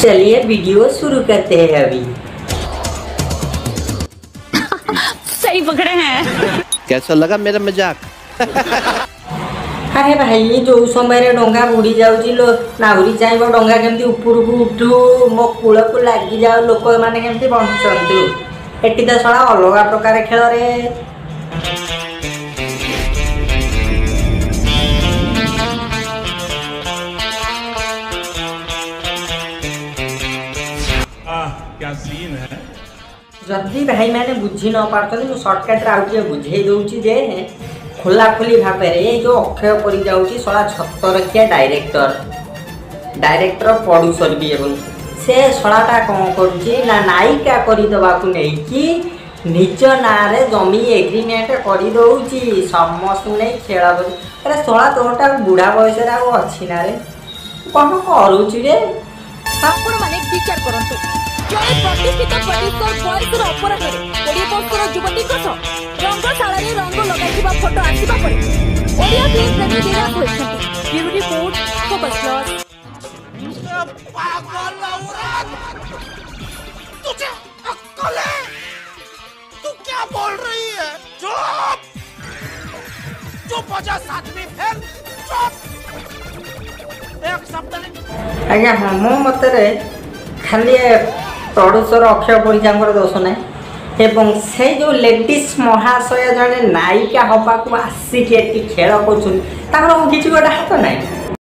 चलिए वीडियो शुरू करते हैं अभी। सही पकड़े हैं। कैसा लगा मेरा मजाक? अरे भाई जो समय डंगा बुड़ी जाऊँगी लो नाउरी चाहब डंगा केमती ऊपर को उठू मो कूल को लगी जाओ लोक मैंने केमती बंचतु एटी तो शला अलग प्रकार खेल रे। क्या सीन है। जदि भाई मैंने बुझी न पार्थ मुझे सर्टकट आउे बुझे दूची जे खोला खोली भाव जो अक्षय कर जाऊँगी सला छतरखिया डायरेक्टर प्रोड्यूसर भी एवं से सलाटा कौन करुच्ची ना नायिका करदेवा नहीं निज ना जमी एग्रीमेंट कर दौची समस्त नहीं खेल अरे सला तोटा बुढ़ा बयस अच्छी ना रे कौन करुच्ची रे आपण माने विचार करंतु जणे प्रतिष्ठित प्रोड्यूसर बॉयजर अपराधरे 20 वर्षर युवतीक सह रंगशाला रे रंग लगाइबा फोटो आसीबा परे ओडिया फिल्म प्रेमी निराश होइछथि। Bureau report focus plus. पागल औरत, तुझे अक्ल है? तू क्या बोल रही है? चुप चुप हो जा सातवीं फेल चुप। एक शब्द नहीं। आज्ञा हाँ मो मत खाली प्रोड्यूसर अक्षय परिजा दोष ना एवं से जो लेडीज महाशय जड़े नायिका हवा को आसिक खेल कर किसी गोटे हाथ ना